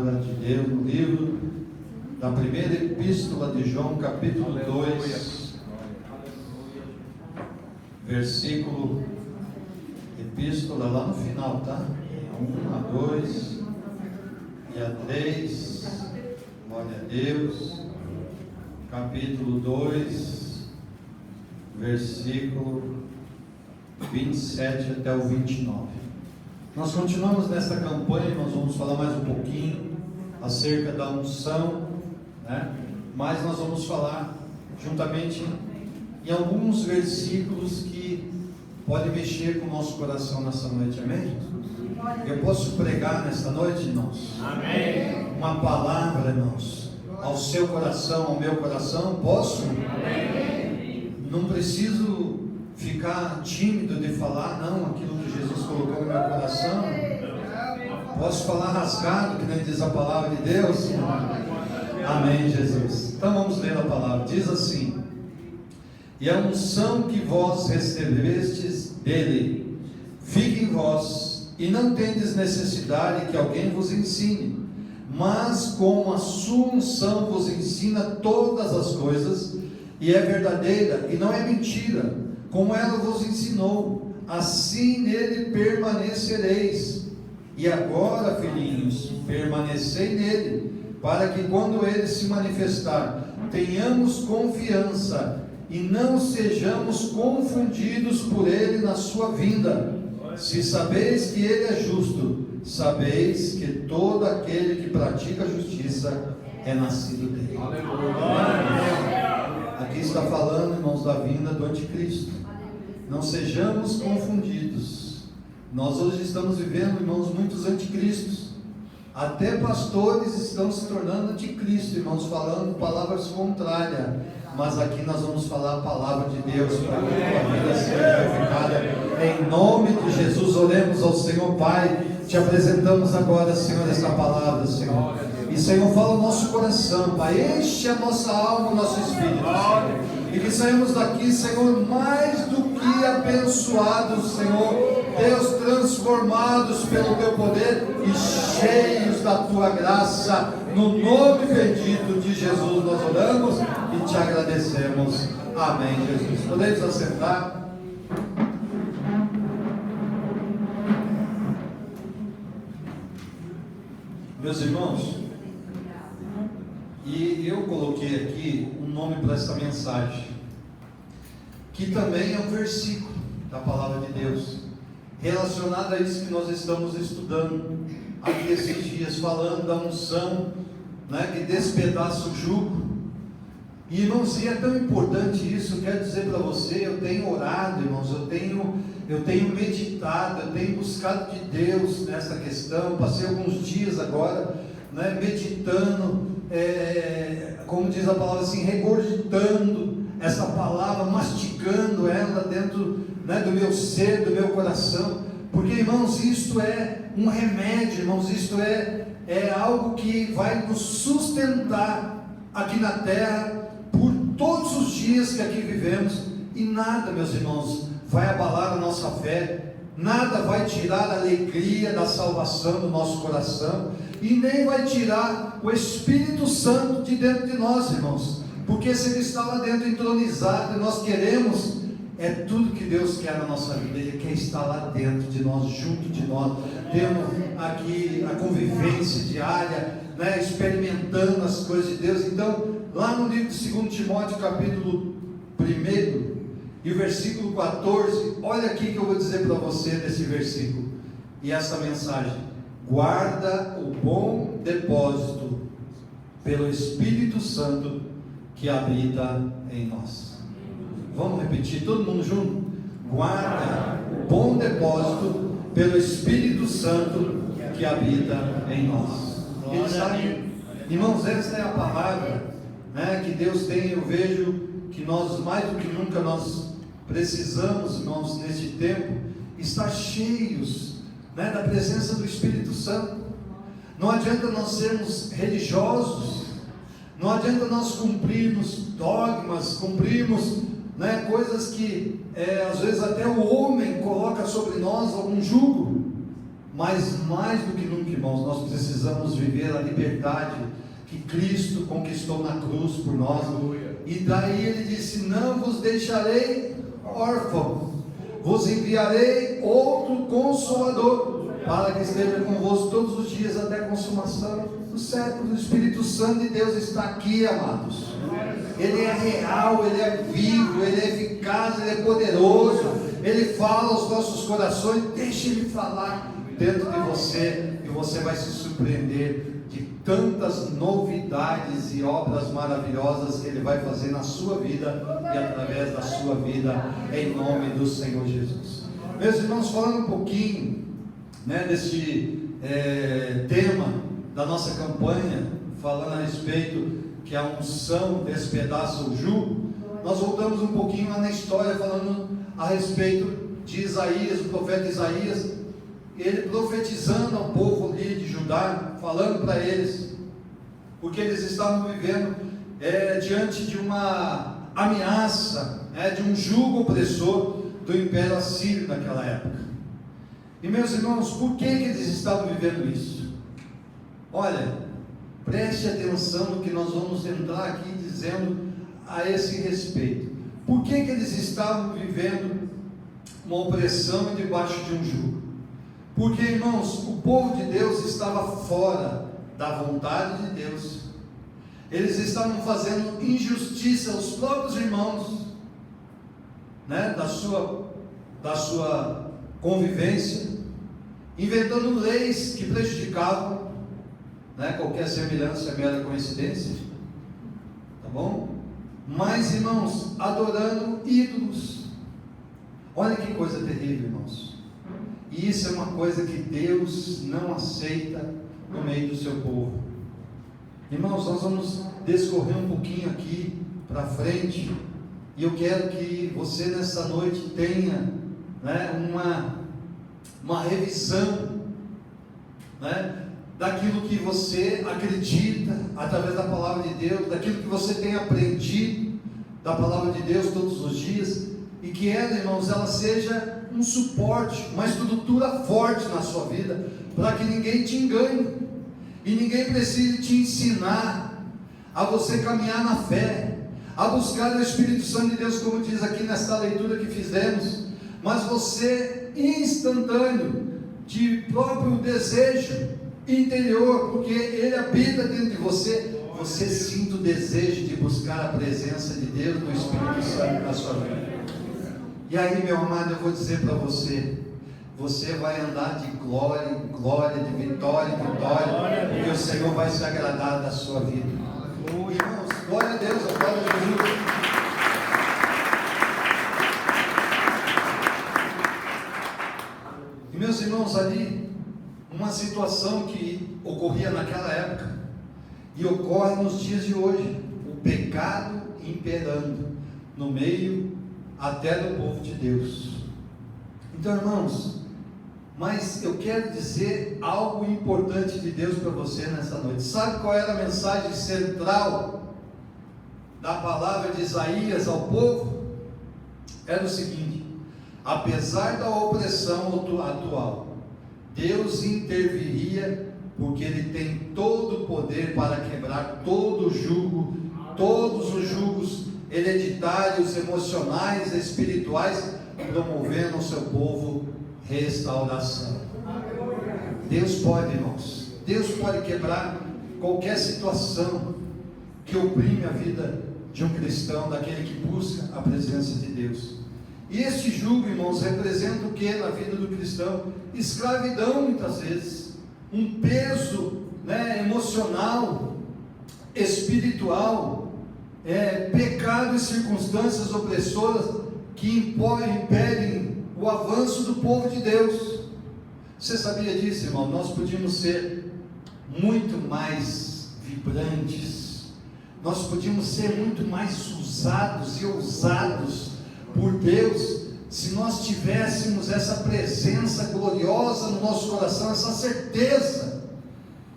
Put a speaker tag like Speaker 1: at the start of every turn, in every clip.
Speaker 1: palavra de Deus no livro da primeira epístola de João, capítulo 2, versículo, epístola lá no final, tá? 1 a 2 e a 3, glória a Deus, capítulo 2, versículo 27 até o 29. Nós continuamos nesta campanha, nós vamos falar mais um pouquinho acerca da unção, né? Mas nós vamos falar juntamente em alguns versículos que podem mexer com o nosso coração nessa noite, amém? Eu posso pregar nesta noite, irmãos?
Speaker 2: Amém.
Speaker 1: Uma palavra, irmãos, ao seu coração, ao meu coração, posso?
Speaker 2: Amém.
Speaker 1: Não preciso ficar tímido de falar, não, aquilo que Jesus colocou no meu coração. Posso falar rasgado, que nem diz a palavra de Deus? Amém, Jesus. Então vamos ler a palavra. Diz assim: e a unção que vós recebestes dele, fique em vós, e não tendes necessidade que alguém vos ensine, mas com a sua unção vos ensina todas as coisas, e é verdadeira, e não é mentira, como ela vos ensinou, assim nele permanecereis. E agora, filhinhos, permanecei nele, para que quando ele se manifestar, tenhamos confiança, e não sejamos confundidos por ele na sua vinda. Se sabeis que ele é justo, sabeis que todo aquele que pratica a justiça é nascido dele. Aqui está falando, irmãos, da vinda do anticristo. Não sejamos confundidos. Nós hoje estamos vivendo, irmãos, muitos anticristos. Até pastores estão se tornando anticristo, irmãos, falando palavras contrárias. Mas aqui nós vamos falar a palavra de Deus para que a tua vida seja purificada. Em nome de Jesus, oremos ao Senhor. Pai, te apresentamos agora, Senhor, esta palavra, Senhor. E, Senhor, fala o nosso coração, Pai, enche a nossa alma, o nosso espírito, Senhor. E que saímos daqui, Senhor, mais do que abençoados, Senhor, Deus, transformados pelo teu poder e cheios da tua graça. No nome bendito de Jesus nós oramos e te agradecemos. Amém, Jesus. Podemos assentar? Meus irmãos, e eu coloquei aqui um nome para essa mensagem, que também é um versículo da palavra de Deus, relacionado a isso que nós estamos estudando aqui esses dias, falando da unção, né, que despedaça o jugo. E, irmãos, e é tão importante isso. Quero dizer para você, eu tenho orado, irmãos, eu tenho meditado, eu tenho buscado de Deus nessa questão. Passei alguns dias agora, né, meditando, como diz a palavra assim, regurgitando essa palavra, mastigando ela dentro, né, do meu ser, do meu coração, porque, irmãos, isto é um remédio, irmãos, isto é algo que vai nos sustentar aqui na terra, por todos os dias que aqui vivemos, e nada, meus irmãos, vai abalar a nossa fé, nada vai tirar a alegria da salvação do nosso coração, e nem vai tirar o Espírito Santo de dentro de nós, irmãos, porque se Ele está lá dentro entronizado, e nós queremos, tudo que Deus quer na nossa vida, Ele quer estar lá dentro de nós, junto de nós, tendo aqui a convivência diária, né, experimentando as coisas de Deus. Então, lá no livro de 2 Timóteo, capítulo 1, e o versículo 14, olha aqui que eu vou dizer para você nesse versículo, e essa mensagem: guarda o bom depósito pelo Espírito Santo que habita em nós. Vamos repetir, todo mundo junto? Guarda o bom depósito pelo Espírito Santo que habita em nós. Ele está aí. Irmãos, esta é a palavra, né, que Deus tem. Eu vejo que nós, mais do que nunca, nós precisamos, irmãos, neste tempo, estar cheios, né, da presença do Espírito Santo. Não adianta nós sermos religiosos, não adianta nós cumprirmos dogmas, cumprirmos, né, coisas que às vezes até o homem coloca sobre nós algum jugo, Mas mais do que nunca, irmãos, nós precisamos viver a liberdade que Cristo conquistou na cruz por nós. E daí ele disse: não vos deixarei órfãos, vos enviarei outro Consolador, para que esteja convosco todos os dias até a consumação dos séculos. O Espírito Santo de Deus está aqui, amados. Ele é real, ele é vivo, ele é eficaz, ele é poderoso. Ele fala aos nossos corações. Deixe ele falar dentro de você, e você vai se surpreender de tantas novidades e obras maravilhosas que ele vai fazer na sua vida e através da sua vida, em nome do Senhor Jesus. Meus irmãos, falando um pouquinho, desse tema da nossa campanha, falando a respeito que a unção despedaça o jugo, nós voltamos um pouquinho lá na história, falando a respeito de Isaías, o profeta Isaías, ele profetizando ao povo ali de Judá, falando para eles, porque eles estavam vivendo diante de uma ameaça, de um jugo opressor do Império Assírio naquela época. E meus irmãos, por que eles estavam vivendo isso? Olha, preste atenção no que nós vamos entrar aqui dizendo a esse respeito. Por que eles estavam vivendo uma opressão e debaixo de um jugo? Porque, irmãos, o povo de Deus estava fora da vontade de Deus. Eles estavam fazendo injustiça aos próprios irmãos, da sua convivência, inventando leis que prejudicavam, qualquer semelhança é mera coincidência, tá bom? Mas, irmãos, adorando ídolos. Olha que coisa terrível, irmãos. E isso é uma coisa que Deus não aceita no meio do seu povo. Irmãos, nós vamos discorrer um pouquinho aqui para frente, e eu quero que você nessa noite tenha uma revisão daquilo que você acredita através da palavra de Deus, daquilo que você tem aprendido da palavra de Deus todos os dias, e que ela, irmãos, ela seja um suporte, uma estrutura forte na sua vida, para que ninguém te engane, e ninguém precise te ensinar a você caminhar na fé, a buscar o Espírito Santo de Deus, como diz aqui nesta leitura que fizemos, mas você, instantâneo, de próprio desejo interior, porque Ele habita dentro de você, você sinta o desejo de buscar a presença de Deus, do Espírito Santo na sua vida. E aí, meu amado, eu vou dizer para você, você vai andar de glória em glória, de vitória em vitória, e o Senhor vai se agradar da sua vida. Irmãos, glória a Deus, glória a Jesus. E meus irmãos, ali, uma situação que ocorria naquela época, e ocorre nos dias de hoje, o pecado imperando no meio até do povo de Deus. Então, irmãos, mas eu quero dizer algo importante de Deus para você nessa noite. Sabe qual era a mensagem central da palavra de Isaías ao povo? Era o seguinte: apesar da opressão atual, Deus interviria, porque Ele tem todo o poder para quebrar todo o jugo, todos os jugos hereditários, emocionais, espirituais, promovendo ao seu povo restauração. Deus pode, irmãos, Deus pode quebrar qualquer situação que oprime a vida de um cristão, daquele que busca a presença de Deus. E este jugo, irmãos, representa o que na vida do cristão? Escravidão, muitas vezes, um peso emocional, espiritual, pecado e circunstâncias opressoras que impedem o avanço do povo de Deus. Você sabia disso, irmão? Nós podíamos ser muito mais vibrantes, nós podíamos ser muito mais usados e ousados por Deus, se nós tivéssemos essa presença gloriosa no nosso coração, essa certeza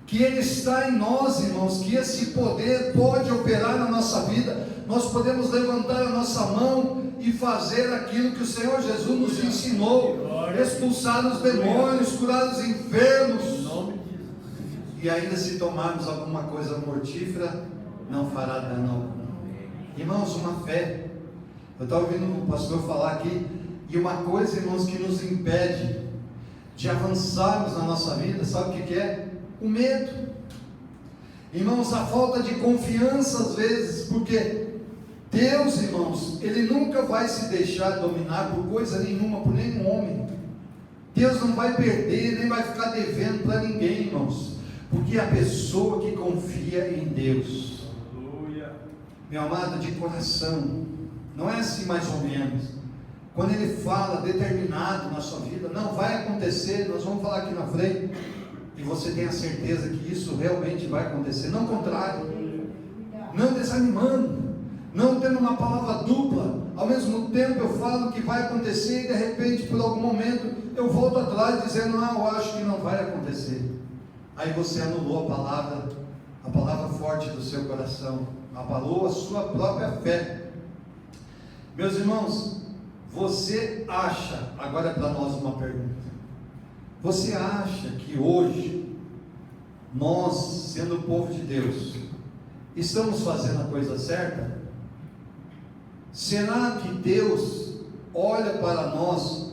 Speaker 1: que Ele está em nós, irmãos, que esse poder pode operar na nossa vida, nós podemos levantar a nossa mão e fazer aquilo que o Senhor Jesus nos ensinou: expulsar os demônios, curar os enfermos. E ainda se tomarmos alguma coisa mortífera, não fará dano algum. Irmãos, uma fé. Eu estava ouvindo o pastor falar aqui, e uma coisa, irmãos, que nos impede de avançarmos na nossa vida, sabe o que é? O medo. Irmãos, a falta de confiança às vezes, porque Deus, irmãos, Ele nunca vai se deixar dominar por coisa nenhuma, por nenhum homem. Deus não vai perder, nem vai ficar devendo para ninguém, irmãos, porque a pessoa que confia em Deus, meu amado, de coração, não é assim mais ou menos, quando Ele fala determinado na sua vida, não vai acontecer, nós vamos falar aqui na frente, e você tem a certeza que isso realmente vai acontecer, não contrário, não desanimando, não tendo uma palavra dupla, ao mesmo tempo eu falo que vai acontecer e de repente por algum momento eu volto atrás dizendo, não, eu acho que não vai acontecer. Aí você anulou a palavra forte do seu coração, abalou a sua própria fé. Meus irmãos, você acha, agora é para nós uma pergunta, você acha que hoje, nós, sendo o povo de Deus, estamos fazendo a coisa certa? Será que Deus olha para nós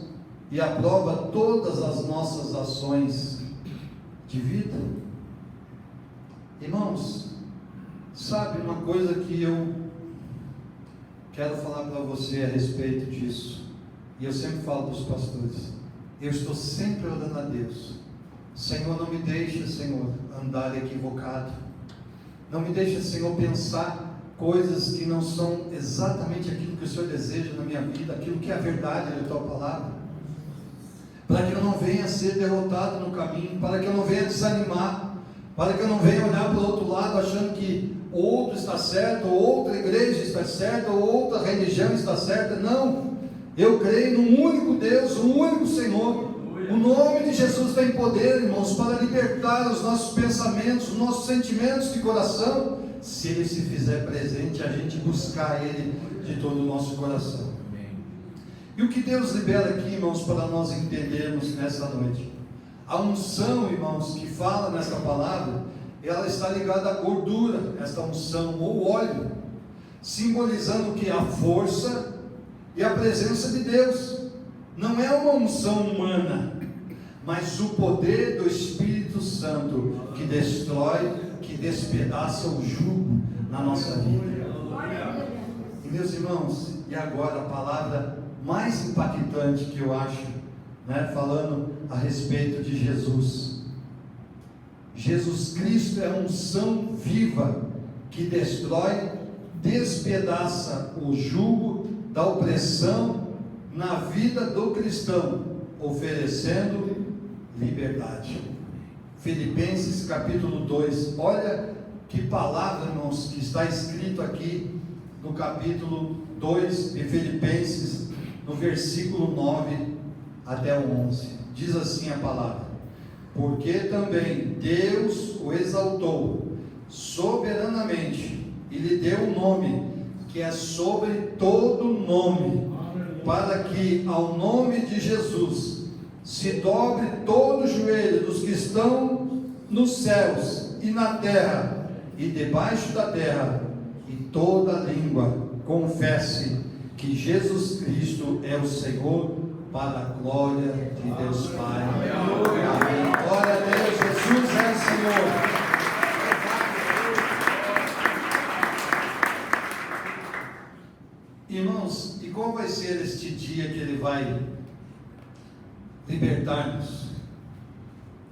Speaker 1: e aprova todas as nossas ações de vida? Irmãos, sabe uma coisa que eu quero falar para você a respeito disso, e eu sempre falo para os pastores, eu estou sempre orando a Deus: Senhor, não me deixa, Senhor, andar equivocado, não me deixa, Senhor, pensar coisas que não são exatamente aquilo que o Senhor deseja na minha vida, aquilo que é a verdade da tua palavra, para que eu não venha ser derrotado no caminho, para que eu não venha desanimar, para que eu não venha olhar para o outro lado achando que outro está certo, ou outra igreja está certa, ou outra religião está certa. Não, eu creio num único Deus, um único Senhor. O nome de Jesus tem poder, irmãos, para libertar os nossos pensamentos, os nossos sentimentos de coração, se Ele se fizer presente, a gente buscar Ele de todo o nosso coração. E o que Deus libera aqui, irmãos, para nós entendermos nessa noite, a unção, irmãos, que fala nessa palavra, ela está ligada à gordura, esta unção, ou óleo, simbolizando o que? A força e a presença de Deus. Não é uma unção humana, mas o poder do Espírito Santo, que destrói, que despedaça o jugo na nossa vida. E meus irmãos, e agora a palavra mais impactante que eu acho, falando a respeito de Jesus. Jesus Cristo é a unção viva que destrói, despedaça o jugo da opressão na vida do cristão, oferecendo liberdade. Filipenses capítulo 2, olha que palavra, irmãos, que está escrito aqui no capítulo 2 de Filipenses, no versículo 9 até o 11, diz assim a palavra: porque também Deus o exaltou soberanamente e lhe deu um nome que é sobre todo nome, para que ao nome de Jesus se dobre todo o joelho dos que estão nos céus e na terra e debaixo da terra, e toda língua confesse que Jesus Cristo é o Senhor, para a glória de Deus Pai. Amém. Glória a Deus, Jesus é o Senhor. Irmãos, e qual vai ser este dia que Ele vai libertar-nos?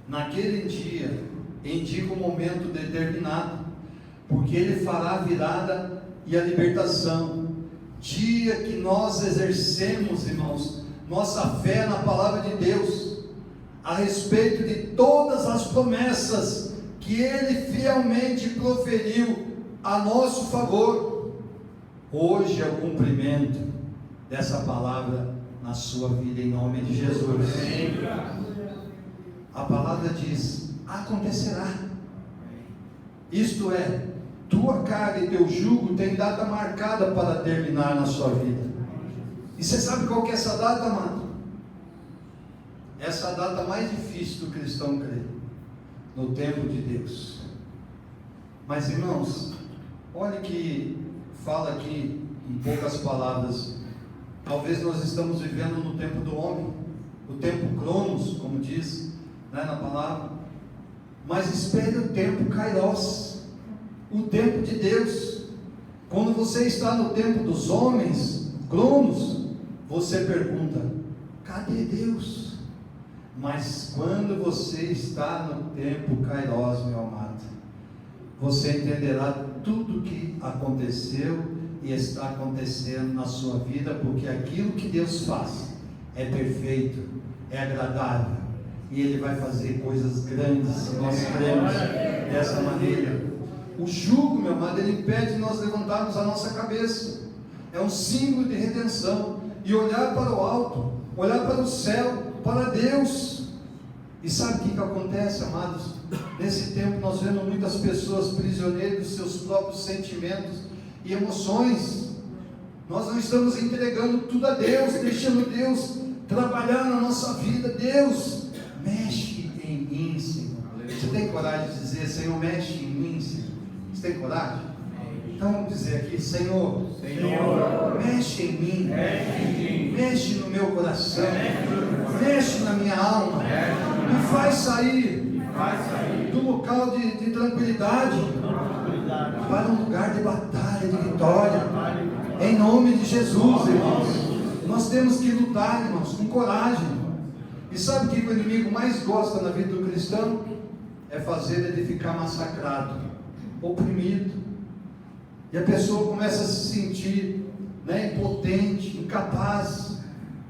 Speaker 1: Naquele dia, indica um momento determinado, porque Ele fará a virada e a libertação. Dia que nós exercemos, irmãos, nossa fé na palavra de Deus, a respeito de todas as promessas que Ele fielmente proferiu a nosso favor. Hoje é o cumprimento dessa palavra na sua vida, em nome de Jesus. A palavra diz: acontecerá. Isto é, tu tua carga e teu jugo tem data marcada para terminar na sua vida. E você sabe qual que é essa data, amado? Essa é a data mais difícil do cristão crer, no tempo de Deus. Mas, irmãos, olha que fala aqui em poucas palavras. Talvez nós estamos vivendo no tempo do homem, o tempo Cronos, como diz, né, na palavra. Mas espere o tempo Kairos, o tempo de Deus. Quando você está no tempo dos homens, Cronos, você pergunta: cadê Deus? Mas quando você está no tempo Kairos, meu amado, você entenderá tudo o que aconteceu e está acontecendo na sua vida, porque aquilo que Deus faz é perfeito, é agradável, e Ele vai fazer coisas grandes, se nós cremos dessa maneira. O jugo, meu amado, ele impede nós levantarmos a nossa cabeça, é um símbolo de redenção, e olhar para o alto, olhar para o céu, para Deus. E sabe o que acontece, amados? Nesse tempo nós vemos muitas pessoas prisioneiras dos seus próprios sentimentos e emoções. Nós não estamos entregando tudo a Deus, deixando Deus trabalhar na nossa vida. Deus, mexe em mim, Senhor. Você tem coragem de dizer: Senhor, mexe em mim, Senhor? Você tem coragem? Então vamos dizer aqui: Senhor, mexe em mim, mexe no meu coração, mexe na minha alma, me faz sair do local de tranquilidade para um lugar de batalha, de vitória, em nome de Jesus, irmãos. Nós temos que lutar, irmãos, com coragem. E sabe o que o inimigo mais gosta na vida do cristão? É fazer ele ficar massacrado, oprimido, e a pessoa começa a se sentir, né, impotente, incapaz.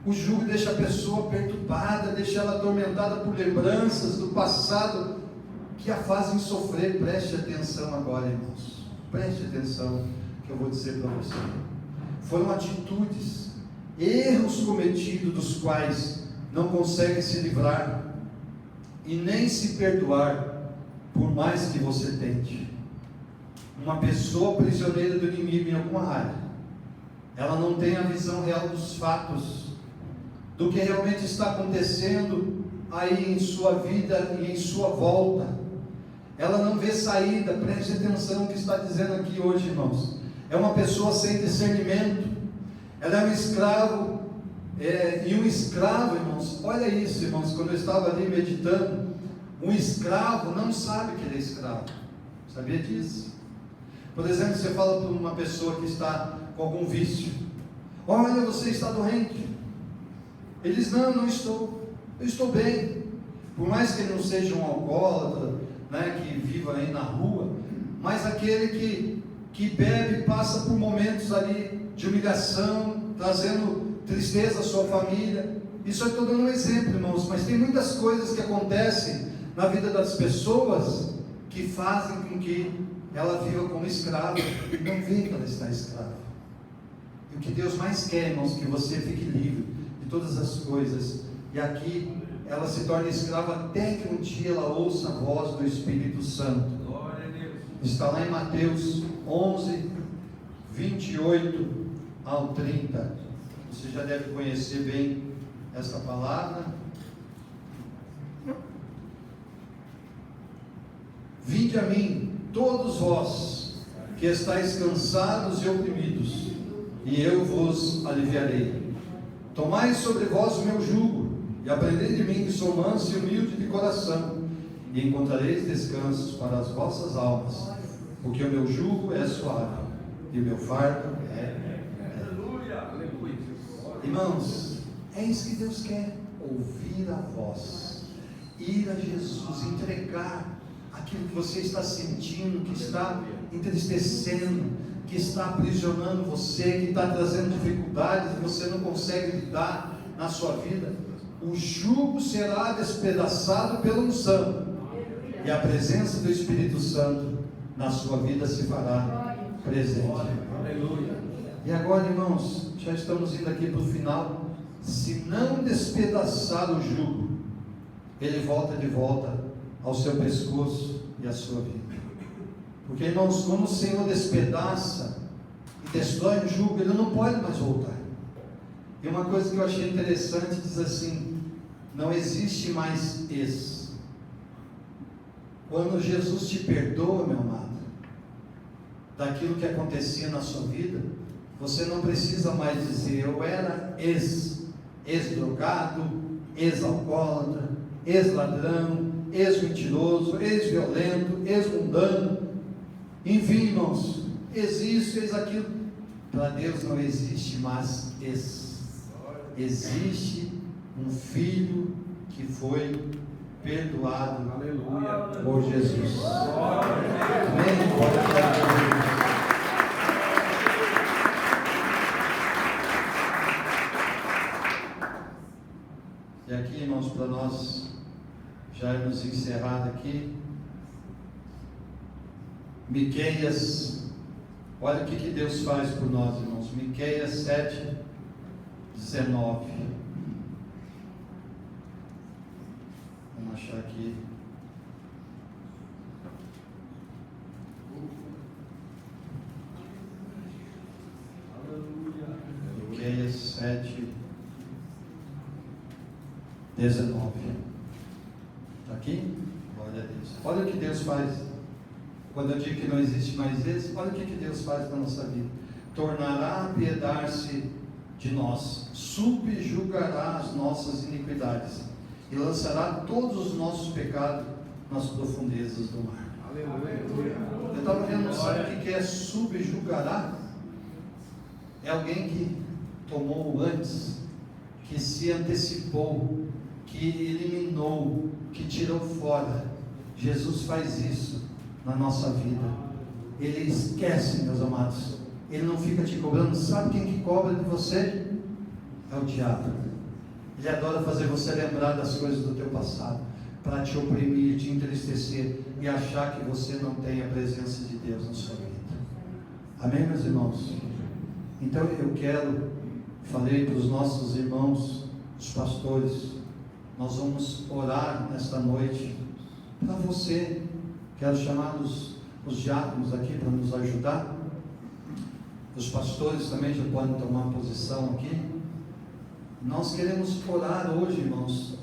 Speaker 1: O jugo deixa a pessoa perturbada, deixa ela atormentada por lembranças do passado que a fazem sofrer. Preste atenção agora, irmãos, preste atenção que eu vou dizer para você. Foram atitudes, erros cometidos dos quais não consegue se livrar e nem se perdoar, por mais que você tente. Uma pessoa prisioneira do inimigo em alguma área, ela não tem a visão real dos fatos, do que realmente está acontecendo aí em sua vida e em sua volta. Ela não vê saída. Preste atenção no que está dizendo aqui hoje, irmãos. É uma pessoa sem discernimento. Ela é um escravo, e um escravo, irmãos, olha isso, irmãos, quando eu estava ali meditando, um escravo não sabe que ele é escravo. Sabia disso? Por exemplo, você fala para uma pessoa que está com algum vício: olha, você está doente. Ele diz: não estou, eu estou bem. Por mais que ele não seja um alcoólatra, né, que viva aí na rua, mas aquele que bebe, passa por momentos ali de humilhação, trazendo tristeza à sua família. Isso eu estou dando um exemplo, irmãos, mas tem muitas coisas que acontecem na vida das pessoas que fazem com que ela viva como escrava e não vê que ela está escrava. E o que Deus mais quer, irmãos, que você fique livre de todas as coisas. E aqui ela se torna escrava até que um dia ela ouça a voz do Espírito Santo. Glória a Deus. Está lá em Mateus 11, 28 ao 30. Você já deve conhecer bem essa palavra. Vinde a mim, todos vós que estáis cansados e oprimidos, e eu vos aliviarei. Tomai sobre vós o meu jugo, e aprendei de mim, que sou manso e humilde de coração, e encontrareis descanso para as vossas almas, porque o meu jugo é suave, e o meu fardo é leve. Irmãos, é isso que Deus quer: ouvir a voz, ir a Jesus, entregar aquilo que você está sentindo, que está entristecendo, que está aprisionando você, que está trazendo dificuldades que você não consegue lidar na sua vida. O jugo será despedaçado pela unção, e a presença do Espírito Santo na sua vida se fará presente. Aleluia. E agora, irmãos, já estamos indo aqui para o final. Se não despedaçar o jugo, ele volta de volta ao seu pescoço e à sua vida. Porque, irmãos, quando o Senhor despedaça e destrói o jugo, ele não pode mais voltar. E uma coisa que eu achei interessante, diz assim: não existe mais ex. Quando Jesus te perdoa, meu amado, daquilo que acontecia na sua vida, você não precisa mais dizer: eu era ex-drogado, ex-alcoólatra, ex-ladrão, ex-mentiroso, ex-violento, ex-mundano. Enfim, irmãos, existe, ex aquilo. Para Deus não existe mais ex. Existe um filho que foi perdoado, aleluia, por Jesus. Amém? E aqui, irmãos, para nós já irmos encerrado aqui, Miqueias, olha o que Deus faz por nós, irmãos. Miqueias 7, 19. Vamos achar aqui. Miqueias 7, 19. Está aqui? Glória a Deus. Olha o que Deus faz. Quando eu digo que não existe mais esse, olha o que Deus faz na nossa vida. Tornará a piedar-se de nós, subjugará as nossas iniquidades e lançará todos os nossos pecados nas profundezas do mar. Aleluia. Eu estava vendo, sabe o que é subjugará? É alguém que tomou antes, que se antecipou, que eliminou, que tirou fora. Jesus faz isso na nossa vida. Ele esquece, meus amados. Ele não fica te cobrando. Sabe quem que cobra de você? É o diabo. Ele adora fazer você lembrar das coisas do teu passado, para te oprimir, te entristecer e achar que você não tem a presença de Deus na sua vida. Amém, meus irmãos? Então eu falei para os nossos irmãos, os pastores, nós vamos orar nesta noite para você. Quero chamar os diáconos aqui para nos ajudar. Os pastores também já podem tomar posição aqui. Nós queremos orar hoje, irmãos,